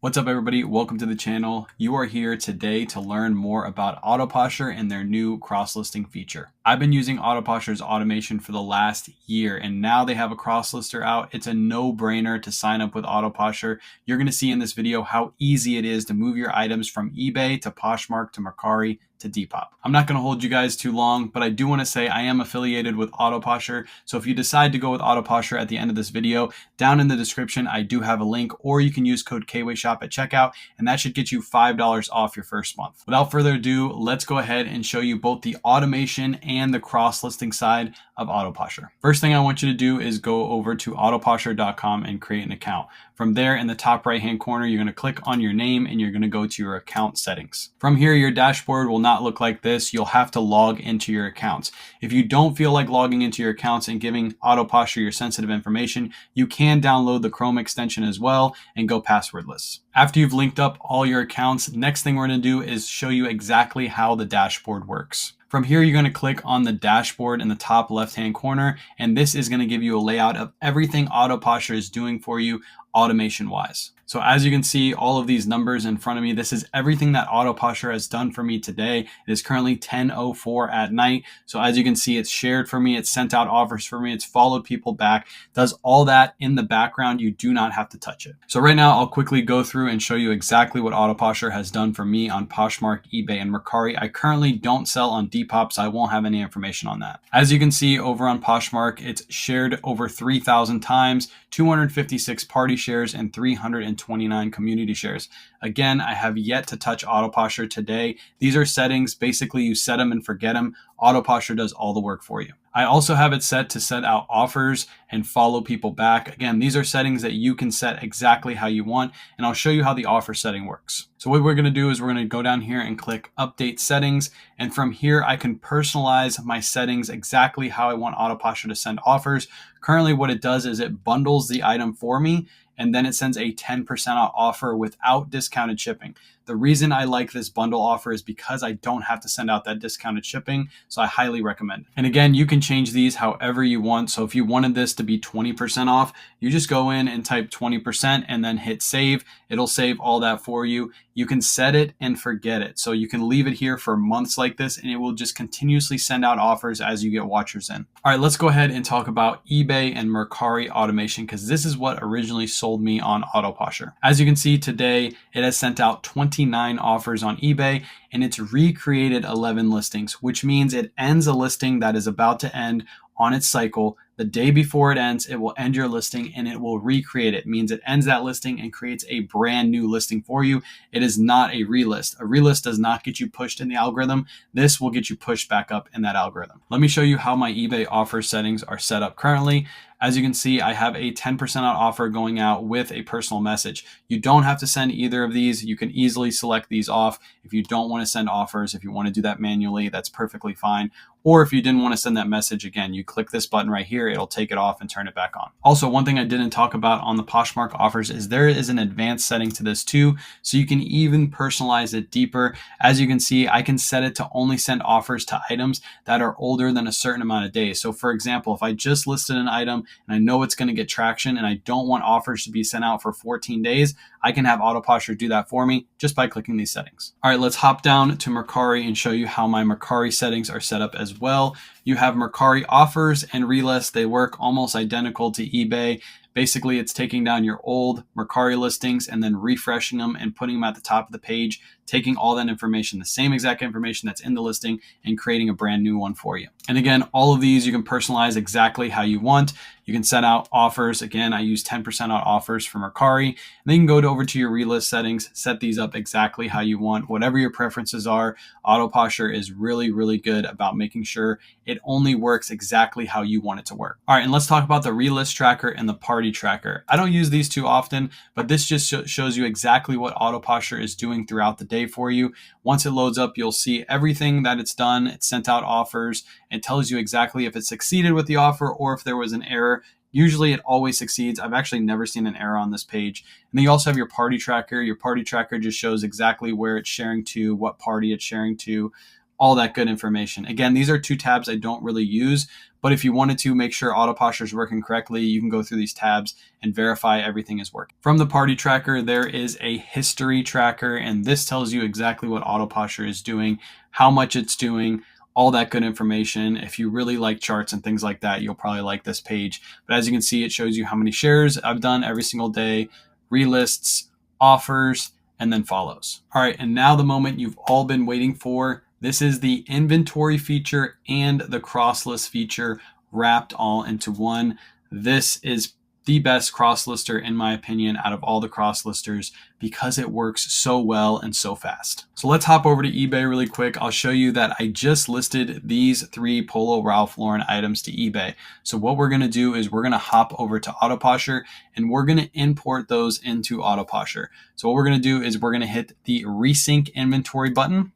What's up, everybody? Welcome to the channel. You are here today to learn more about Autoposher and their new cross-listing feature. I've been using Autoposher's automation for the last year, and now they have a cross-lister out. It's a no-brainer to sign up with Autoposher. You're going to see in this video how easy it is to move your items from eBay to Poshmark to Mercari to Depop. I'm not going to hold you guys too long, but I do want to say I am affiliated with Autoposher. So if you decide to go with Autoposher at the end of this video, down in the description, I do have a link, or you can use code KWayShop at checkout, and that should get you $5 off your first month. Without further ado, let's go ahead and show you both the automation and the cross-listing side of Autoposher. First thing I want you to do is go over to autoposher.com and create an account. From there, in the top right-hand corner, you're going to click on your name and you're going to go to your account settings. From here, your dashboard will not look like this. You'll have to log into your accounts. If you don't feel like logging into your accounts and giving Autoposher your sensitive information, you can download the Chrome extension as well and go passwordless. After you've linked up all your accounts, next thing we're going to do is show you exactly how the dashboard works. From here, you're going to click on the dashboard in the top left-hand corner, and this is going to give you a layout of everything Autoposher is doing for you automation-wise. So as you can see, all of these numbers in front of me, this is everything that Autoposher has done for me today. It is currently 10:04 at night. So as you can see, it's shared for me, it's sent out offers for me, it's followed people back, does all that in the background. You do not have to touch it. So right now, I'll quickly go through and show you exactly what Autoposher has done for me on Poshmark, eBay, and Mercari. I currently don't sell on Depop, so I won't have any information on that. As you can see over on Poshmark, it's shared over 3,000 times, 256 party shares, and 329 community shares. Again, I have yet to touch Autoposher today. These are settings. Basically, you set them and forget them. Autoposher does all the work for you. I also have it set to set out offers and follow people back. Again, these are settings that you can set exactly how you want, and I'll show you how the offer setting works. So what we're going to do is we're going to go down here and click Update Settings, and from here I can personalize my settings exactly how I want Autoposher to send offers. Currently, what it does is it bundles the item for me, and then it sends a 10% off offer without discounted shipping. The reason I like this bundle offer is because I don't have to send out that discounted shipping, so I highly recommend it. And again, you can change these however you want. So if you wanted this to be 20% off, you just go in and type 20% and then hit save. It'll save all that for you. You can set it and forget it. So you can leave it here for months like this, and it will just continuously send out offers as you get watchers in. All right, let's go ahead and talk about eBay and Mercari automation, because this is what originally sold me on Autoposher. As you can see today, it has sent out 29 offers on eBay, and it's recreated 11 listings, which means it ends a listing that is about to end on its cycle. The day before it ends, it will end your listing and it will recreate it. It means it ends that listing and creates a brand new listing for you. It is not a relist. A relist does not get you pushed in the algorithm. This will get you pushed back up in that algorithm. Let me show you how my eBay offer settings are set up currently. As you can see, I have a 10% out offer going out with a personal message. You don't have to send either of these. You can easily select these off. If you don't want to send offers, if you want to do that manually, that's perfectly fine. Or if you didn't want to send that message, again, you click this button right here, it'll take it off and turn it back on. Also, one thing I didn't talk about on the Poshmark offers is there is an advanced setting to this too, so you can even personalize it deeper. As you can see, I can set it to only send offers to items that are older than a certain amount of days. So for example, if I just listed an item and I know it's going to get traction and I don't want offers to be sent out for 14 days, I can have Autoposher do that for me just by clicking these settings. All right, let's hop down to Mercari and show you how my Mercari settings are set up as well. You have Mercari offers and relists. They work almost identical to eBay. Basically, it's taking down your old Mercari listings and then refreshing them and putting them at the top of the page, taking all that information, the same exact information that's in the listing, and creating a brand new one for you. And again, all of these you can personalize exactly how you want. You can set out offers. Again, I use 10% out offers for Mercari. And then you can go over to your relist settings, set these up exactly how you want, whatever your preferences are. Autoposher is really, really good about making sure it only works exactly how you want it to work. All right, and let's talk about the relist tracker and the party tracker. I don't use these too often, but this just shows you exactly what Autoposher is doing throughout the day for you. Once it loads up, you'll see everything that it's done. It sent out offers. It tells you exactly if it succeeded with the offer or if there was an error. Usually it always succeeds. I've actually never seen an error on this page. And then you also have your party tracker. Your party tracker just shows exactly where it's sharing to, what party it's sharing to, all that good information. Again, these are two tabs I don't really use, But if you wanted to make sure Autoposher is working correctly, you can go through these tabs and verify everything is working. From the party tracker, there is a history tracker, and this tells you exactly what Autoposher is doing, how much it's doing, all that good information. If you really like charts and things like that, you'll probably like this page. But as you can see, it shows you how many shares I've done every single day, relists, offers, and then follows. All right, and now the moment you've all been waiting for. This is the inventory feature and the cross list feature wrapped all into one. This is the best cross lister, in my opinion, out of all the cross listers because it works so well and so fast. So let's hop over to eBay really quick. I'll show you that I just listed these 3 Polo Ralph Lauren items to eBay. So what we're going to do is we're going to hop over to Autoposher and we're going to import those into Autoposher. So what we're going to do is we're going to hit the resync inventory button.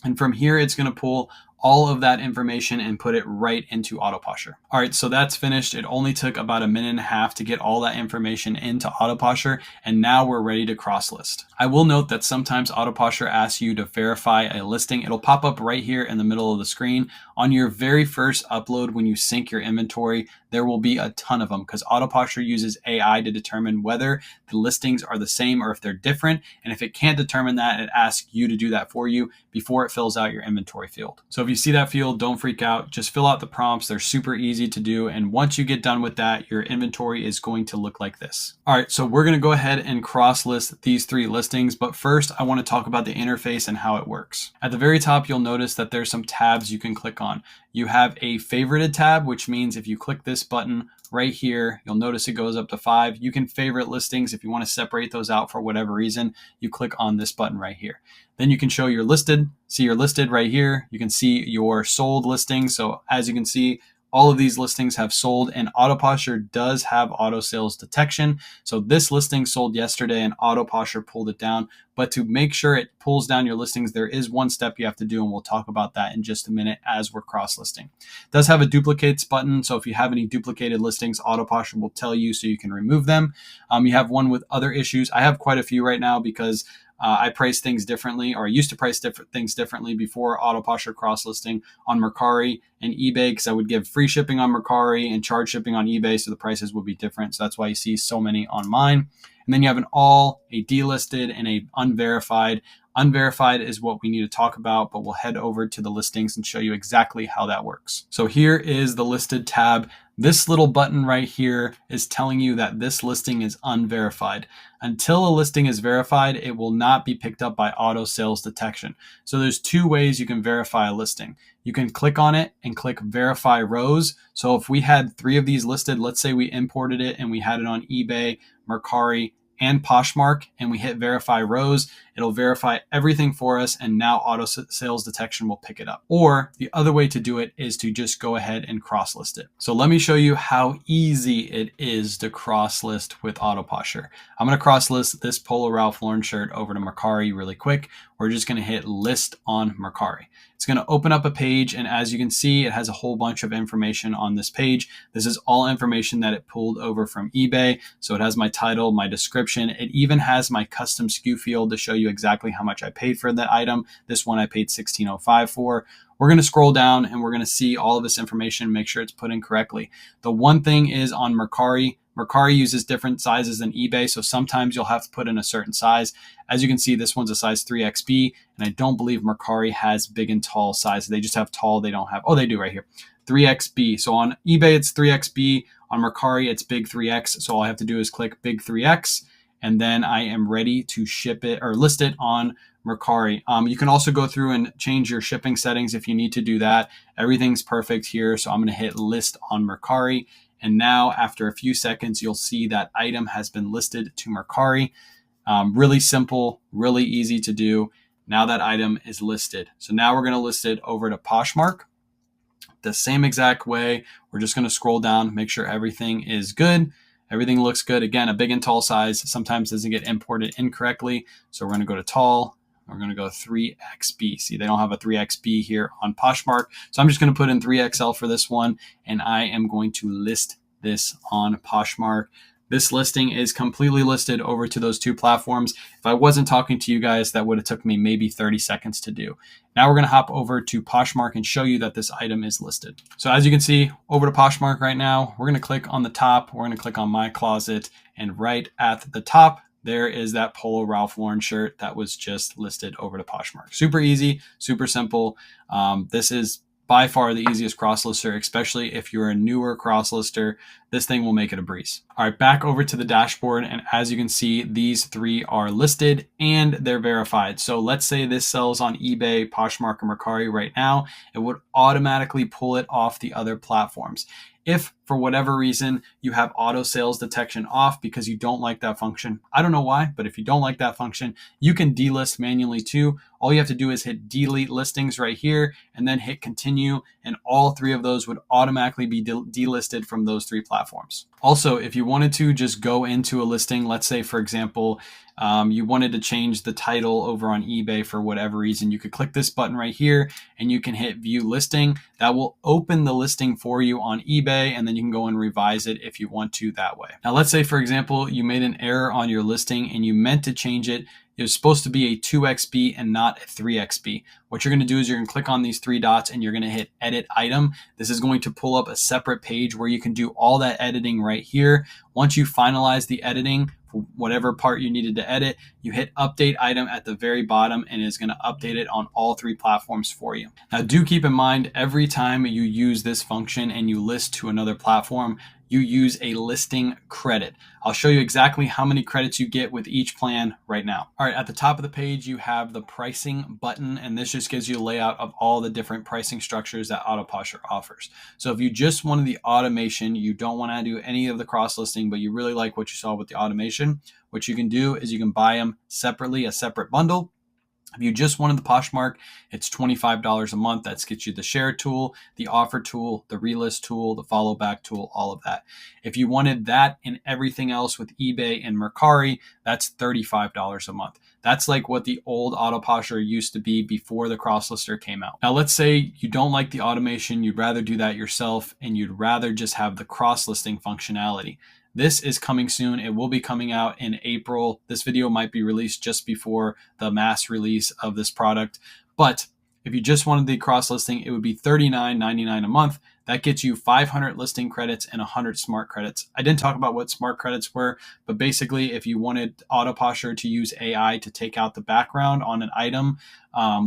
And from here, it's going to pull all of that information and put it right into Autoposher. All right, so that's finished. It only took about a minute and a half to get all that information into Autoposher, and now we're ready to cross list. I will note that sometimes Autoposher asks you to verify a listing. It'll pop up right here in the middle of the screen. On your very first upload, when you sync your inventory, there will be a ton of them because Autoposher uses AI to determine whether the listings are the same or if they're different. And if it can't determine that, it asks you to do that for you before it fills out your inventory field. So if you see that field, don't freak out. Just fill out the prompts. They're super easy to do. And once you get done with that, your inventory is going to look like this. All right, so we're going to go ahead and cross list these 3 listings. But first, I want to talk about the interface and how it works. At the very top, you'll notice that there's some tabs you can click on. You have a favorited tab, which means if you click this button right here, you'll notice it goes up to 5. You can favorite listings. If you want to separate those out for whatever reason, you click on this button right here. Then you can show your listed, see your listed right here. You can see your sold listings. So as you can see, all of these listings have sold, and Autoposher does have auto sales detection. So this listing sold yesterday and Autoposher pulled it down. But to make sure it pulls down your listings, there is one step you have to do, and we'll talk about that in just a minute as we're cross-listing. It does have a duplicates button, so if you have any duplicated listings, Autoposher will tell you so you can remove them. You have one with other issues. I have quite a few right now because I price things differently, or I used to price things differently before Autoposher cross-listing on Mercari and eBay, because I would give free shipping on Mercari and charge shipping on eBay, so the prices would be different. So that's why you see so many on mine. And then you have an all, a delisted, and a unverified. Unverified is what we need to talk about, but we'll head over to the listings and show you exactly how that works. So here is the listed tab. This little button right here is telling you that this listing is unverified. Until a listing is verified, it will not be picked up by auto sales detection. So there's 2 ways you can verify a listing. You can click on it and click verify rows. So if we had 3 of these listed, let's say we imported it and we had it on eBay, Mercari, and Poshmark, and we hit verify rows, it'll verify everything for us, and now auto sales detection will pick it up. Or the other way to do it is to just go ahead and cross list it. So let me show you how easy it is to cross list with Autoposher. I'm going to cross list this Polo Ralph Lauren shirt over to Mercari really quick. We're just going to hit list on Mercari. It's going to open up a page, and as you can see, it has a whole bunch of information on this page. This is all information that it pulled over from eBay. So it has my title, my description. It even has my custom SKU field to show you exactly how much I paid for that item. This one I paid $16.05 for. We're going to scroll down and we're going to see all of this information, make sure it's put in correctly. The one thing is on Mercari, Mercari uses different sizes than eBay, so sometimes you'll have to put in a certain size. As you can see, this one's a size 3XB, and I don't believe Mercari has big and tall size. They just have tall, they don't have, oh, they do right here, 3XB. So on eBay, it's 3XB. On Mercari, it's big 3X. So all I have to do is click big 3X, and then I am ready to ship it or list it on Mercari. You can also go through and change your shipping settings if you need to do that. Everything's perfect here, so I'm going to hit list on Mercari. And now after a few seconds, you'll see that item has been listed to Mercari. Really simple, really easy to do. Now that item is listed. So now we're going to list it over to Poshmark. The same exact way. We're just going to scroll down, make sure everything is good. Everything looks good. Again, a big and tall size sometimes doesn't get imported incorrectly. So we're going to go to tall. We're going to go 3XB. See, they don't have a 3XB here on Poshmark. So I'm just going to put in 3XL for this one, and I am going to list this on Poshmark. This listing is completely listed over to those two platforms. If I wasn't talking to you guys, that would have took me maybe 30 seconds to do. Now we're going to hop over to Poshmark and show you that this item is listed. So as you can see, over to Poshmark right now, we're going to click on the top. We're going to click on My Closet, and right at the top, there is that Polo Ralph Lauren shirt that was just listed over to Poshmark. Super easy, super simple. This is by far the easiest cross-lister, especially if you're a newer cross-lister. This thing will make it a breeze. All right, back over to the dashboard. And as you can see, these three are listed and they're verified. So let's say this sells on eBay, Poshmark, or Mercari right now. It would automatically pull it off the other platforms. If for whatever reason you have auto sales detection off because you don't like that function, I don't know why, but if you don't like that function, you can delist manually too. All you have to do is hit delete listings right here and then hit continue, and all three of those would automatically be delisted from those three platforms. Also, if you wanted to just go into a listing, let's say for example, you wanted to change the title over on eBay for whatever reason, you could click this button right here and you can hit view listing. That will open the listing for you on eBay, and then you can go and revise it if you want to that way. Now, let's say for example, you made an error on your listing and you meant to change it. It was supposed to be a 2xb and not a 3xb. What you're going to do is you're going to click on these three dots and you're going to hit edit item. This is going to pull up a separate page where you can do all that editing right here. Once you finalize the editing for whatever part you needed to edit, you hit update item at the very bottom and it's going to update it on all three platforms for you. Now, do keep in mind, every time you use this function and you list to another platform, you use a listing credit. I'll show you exactly how many credits you get with each plan right now. All right, at the top of the page, you have the pricing button, and this just gives you a layout of all the different pricing structures that Autoposher offers. So if you just wanted the automation, you don't want to do any of the cross listing, but you really like what you saw with the automation, what you can do is you can buy them separately, a separate bundle. If you just wanted the Poshmark, it's $25 a month. That gets you the share tool, the offer tool, the relist tool, the follow back tool, all of that. If you wanted that and everything else with eBay and Mercari, that's $35 a month. That's like what the old Autoposher used to be before the Crosslister came out. Now, let's say you don't like the automation, you'd rather do that yourself, and you'd rather just have the cross-listing functionality. This is coming soon. It will be coming out in April. This video might be released just before the mass release of this product. But if you just wanted the cross listing, it would be $39.99 a month. That gets you 500 listing credits and 100 smart credits. I didn't talk about what smart credits were, but basically if you wanted Autoposher to use AI to take out the background on an item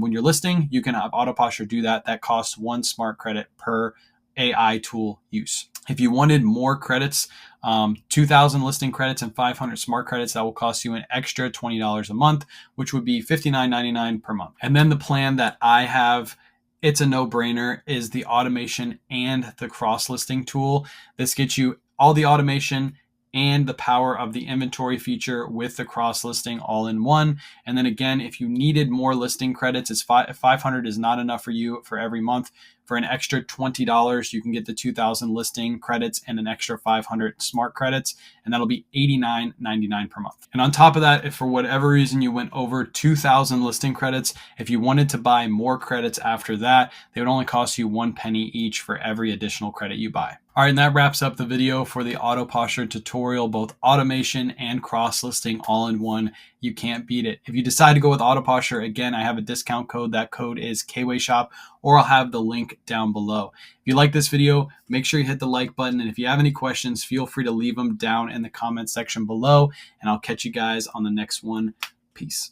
when you're listing, you can have Autoposher do that. That costs 1 smart credit per AI tool use. If you wanted more credits, 2,000 listing credits and 500 smart credits, that will cost you an extra $20 a month, which would be $59.99 per month. And then the plan that I have, it's a no-brainer, is the automation and the cross-listing tool. This gets you all the automation and the power of the inventory feature with the cross listing all in one. And then again, if you needed more listing credits, it's 500 is not enough for you for every month. For an extra $20, you can get the 2,000 listing credits and an extra 500 smart credits, and that'll be $89.99 per month. And on top of that, if for whatever reason you went over 2,000 listing credits, if you wanted to buy more credits after that, they would only cost you 1 penny each for every additional credit you buy. All right, and that wraps up the video for the Autoposher tutorial, both automation and cross-listing all in one. You can't beat it. If you decide to go with Autoposher, again, I have a discount code. That code is KWayShop, or I'll have the link down below. If you like this video, make sure you hit the like button. And if you have any questions, feel free to leave them down in the comment section below, and I'll catch you guys on the next one. Peace.